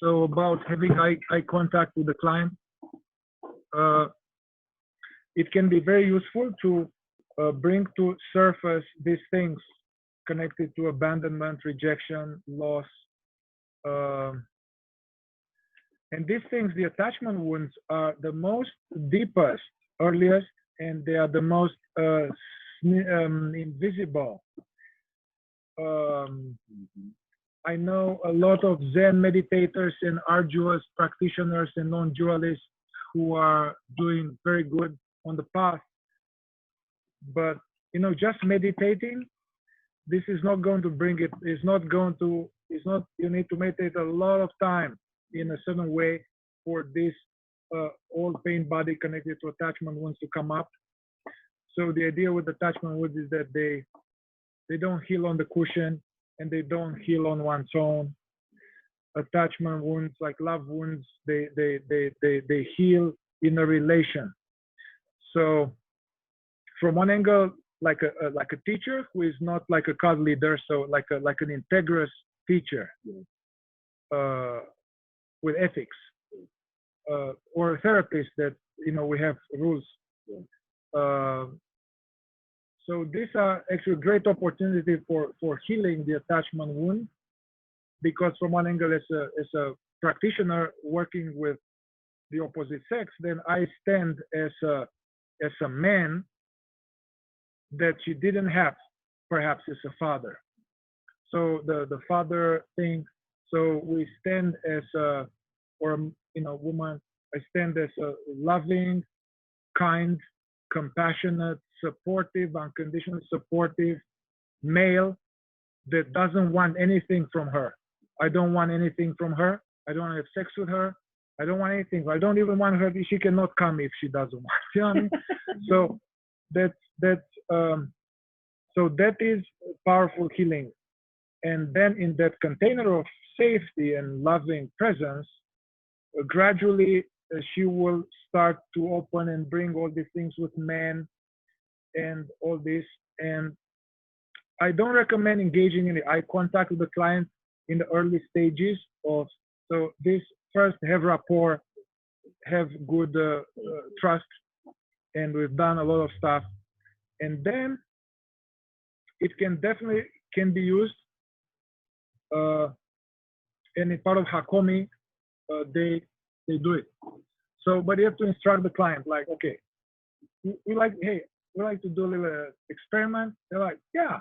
So about having eye contact with the client, it can be very useful to bring to surface these things connected to abandonment, rejection, loss. And these things, the attachment wounds, are the most deepest, earliest, and they are the most invisible. I know a lot of Zen meditators and arduous practitioners and non-dualists who are doing very good on the path. But, you know, just meditating, this is not going to bring it, it's not, you need to meditate a lot of time in a certain way for this old pain body connected to attachment wounds to come up. So the idea with attachment wounds is that they don't heal on the cushion and they don't heal on one's own. Attachment wounds, like love wounds, they heal in a relation. So from one angle, like a teacher who is not like a cult leader, so like an integrous teacher with ethics, or a therapist that, you know, we have rules. So these are actually a great opportunity for healing the attachment wound, because from one angle, as a practitioner working with the opposite sex, then I stand as a man that she didn't have, perhaps as a father. So the father thing. So we stand as woman. I stand as a loving, kind, compassionate, supportive, unconditionally supportive male that doesn't want anything from her. I don't want anything from her. I don't want to have sex with her. I don't want anything. I don't even want her. She cannot come if she doesn't want. You know what I mean? So so that is powerful healing. And then in that container of safety and loving presence, gradually she will start to open and bring all these things with men and all this. And I don't recommend engaging in the eye contact with the client in the early stages of, so this first have rapport, have good trust, and we've done a lot of stuff. And then it can definitely be used, and in part of Hakomi, they do it. So, but you have to instruct the client, like, okay, we like to do a little experiment. They're like, yeah.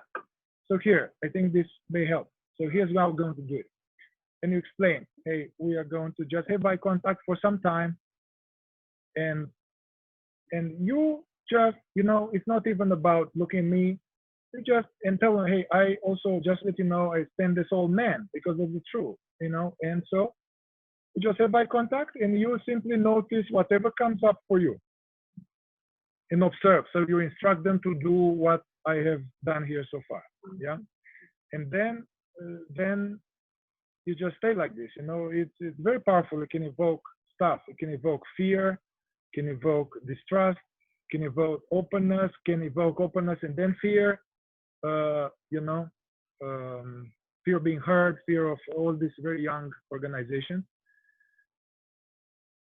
So here, I think this may help. So here's how we're going to do it. And you explain, hey, we are going to just have eye contact for some time, and you just, you know, it's not even about looking at me. You just, and tell them, hey, I also just let you know I stand this old man because of the truth, you know. And so you just have eye contact, and you simply notice whatever comes up for you and observe. So you instruct them to do what I have done here so far, yeah. And then you just stay like this, you know. It's very powerful. It can evoke stuff. It can evoke fear, can evoke distrust, can evoke openness, and then fear. You know, fear of being hurt, fear of all this very young organization.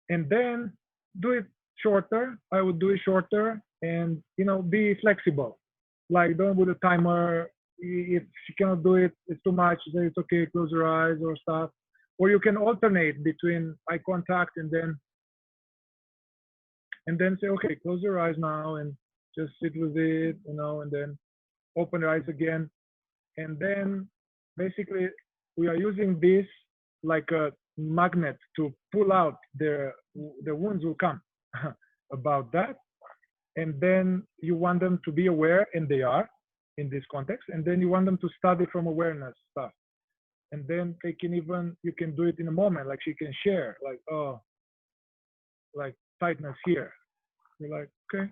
And then do it shorter. I would do it shorter, and, you know, be flexible. Like, don't put a timer. If she cannot do it, it's too much, say it's okay, close your eyes or stuff. Or you can alternate between eye contact and then say, okay, close your eyes now and just sit with it, you know, and then open your eyes again. And then basically we are using this like a magnet to pull out the wounds will come about that. And then you want them to be aware, and they are in this context. And then you want them to study from awareness stuff. And then they can even, you can do it in a moment, like she can share, like, oh, like tightness here. You're like, okay.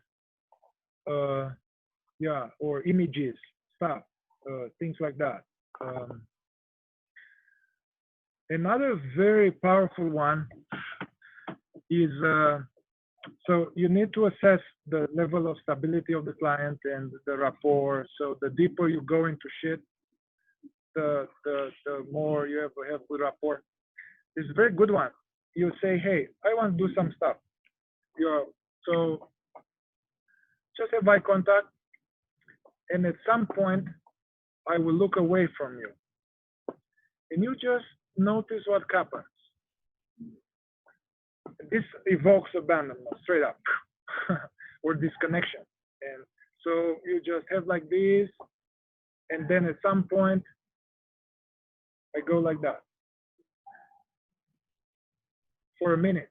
Yeah, or images, stuff, things like that. Another very powerful one is, so you need to assess the level of stability of the client and the rapport. So the deeper you go into shit, the more you have good rapport. This is a very good one. You say, hey, I want to do some stuff. So just have eye contact, and at some point, I will look away from you. And you just notice what happens. This evokes abandonment, straight up, or disconnection. And so you just have like this, and then at some point, I go like that for a minute.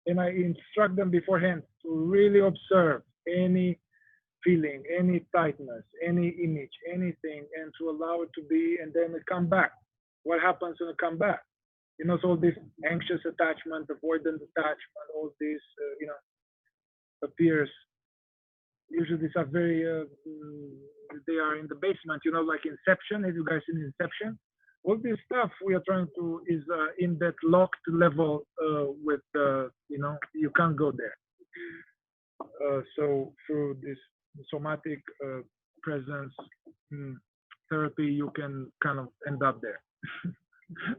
And I instruct them beforehand to really observe any feeling, any tightness, any image, anything, and to allow it to be, and then it come back. What happens when it come back? You know, so all this anxious attachment, avoidant attachment, all this, appears. Usually these are very, they are in the basement, you know, like Inception. Have you guys seen Inception? All this stuff we are trying to is in that locked level with, you can't go there. So through this somatic presence therapy, you can kind of end up there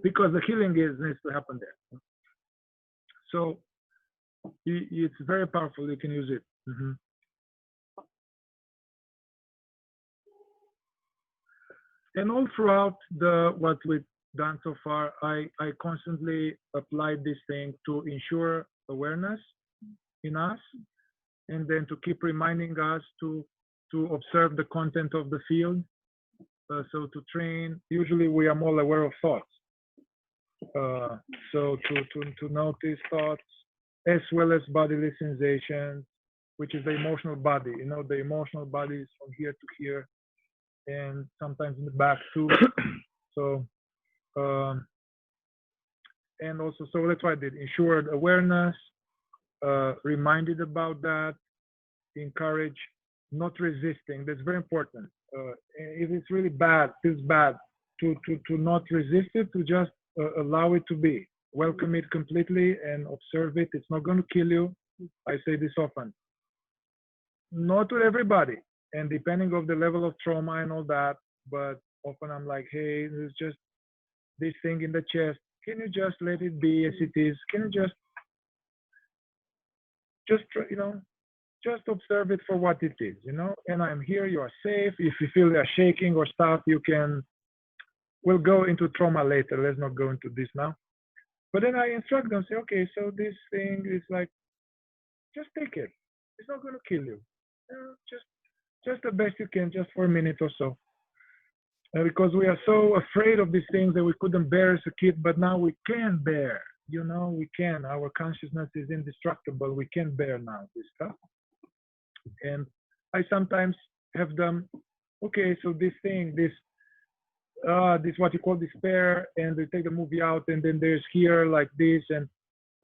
because the healing needs to happen there. So it's very powerful. You can use it. And all throughout what we've done so far, I constantly applied this thing to ensure awareness in us, and then to keep reminding us to observe the content of the field. So to train, usually we are more aware of thoughts. So to notice thoughts as well as bodily sensations, which is the emotional body. You know, the emotional body is from here to here, and sometimes in the back too. So, and also, so that's what I did. Ensured awareness, reminded about that, encourage, not resisting. That's very important. If it's really bad, feels bad, to not resist it, to just allow it to be. Welcome it completely and observe it. It's not going to kill you. I say this often. Not to everybody, and depending on the level of trauma and all that, but often I'm like, hey, there's just this thing in the chest. Can you just let it be as it is? Can you just observe it for what it is, and I'm here, you are safe. If you feel you're shaking or stuff, we'll go into trauma later. Let's not go into this now. But then I instruct them, say, okay, so this thing is like, just take it. It's not going to kill you. Just the best you can, just for a minute or so. Because we are so afraid of these things that we couldn't bear as a kid, but now we can bear. We can. Our consciousness is indestructible. We can bear now this stuff. And I sometimes have them, okay, so this thing, this what you call despair, and they take the movie out, and then there's here like this, and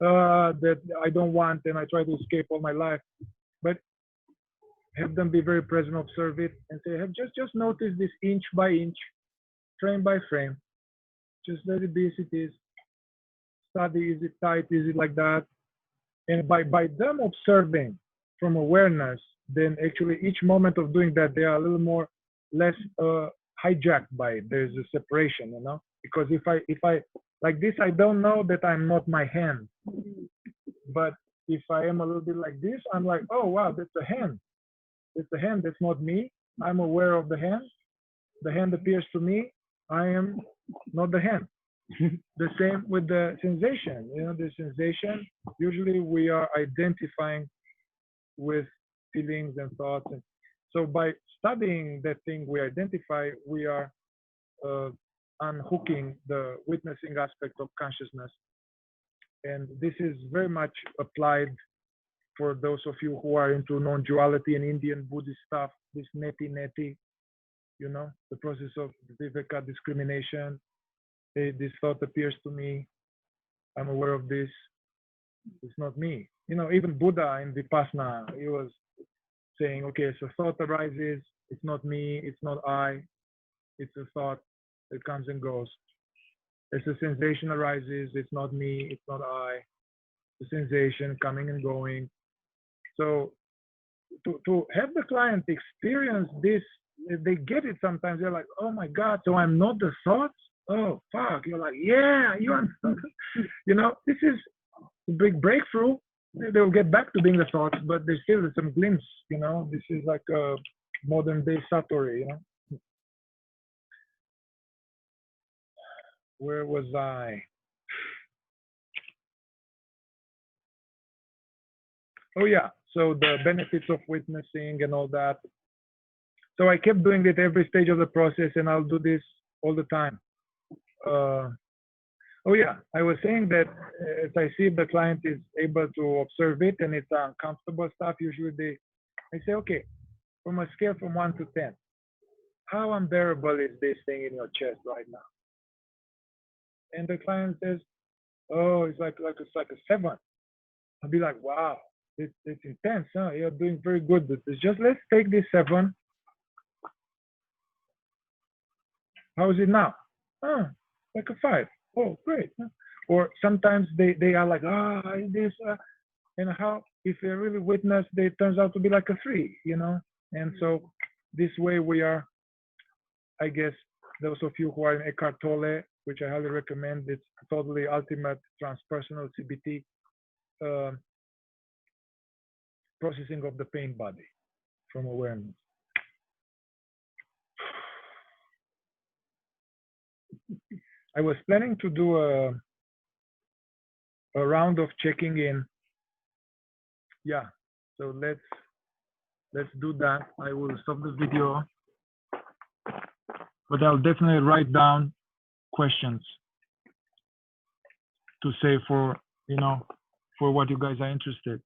that I don't want, and I try to escape all my life. But have them be very present, observe it, and say, just notice this inch by inch, frame by frame. Just let it be as it is. Study, is it tight? Is it like that? And by them observing from awareness, then actually each moment of doing that, they are a little less hijacked by it. There's a separation, because if I like this, I don't know that I'm not my hand. But if I am a little bit like this, I'm like, oh wow, that's a hand. It's a hand, that's not me. I'm aware of the hand. The hand appears to me. I am not the hand. The same with the sensation. The sensation, usually we are identifying with feelings and thoughts. And so by studying that thing we identify, we are unhooking the witnessing aspect of consciousness. And this is very much applied for those of you who are into non-duality and Indian Buddhist stuff, this neti, the process of viveka, discrimination. Hey, this thought appears to me. I'm aware of this. It's not me. Even Buddha in Vipassana, he was saying, okay, so thought arises. It's not me. It's not I. It's a thought that comes and goes. As a sensation arises, it's not me. It's not I. The sensation coming and going. So to have the client experience this, they get it sometimes. They're like, oh my God, so I'm not the thoughts? oh fuck, you're like, yeah, you understand. You know, this is a big breakthrough. They'll get back to being the thoughts, but there's still some glimpse, you know. This is like a modern day Satori, you know. Where was I? Oh yeah, so the benefits of witnessing and all that. So I kept doing it every stage of the process, and I'll do this all the time. Oh yeah, I was saying that as I see if the client is able to observe it and it's uncomfortable stuff, usually I say, okay, from a scale from 1 to 10, how unbearable is this thing in your chest right now? And the client says, oh, it's like a 7. I'll be like, wow, it's intense, huh? You're doing very good with this. Just let's take this 7. How is it now? Oh, like a 5. Oh, great. Or sometimes they are like, this, and how, if they really witness, it turns out to be like a 3, you know? And so this way we are, I guess, those of you who are in Eckhart Tolle, which I highly recommend, it's totally ultimate transpersonal CBT processing of the pain body from awareness. I was planning to do a round of checking in. Yeah, so let's do that. I will stop the video, but I'll definitely write down questions to say for, you know, for what you guys are interested.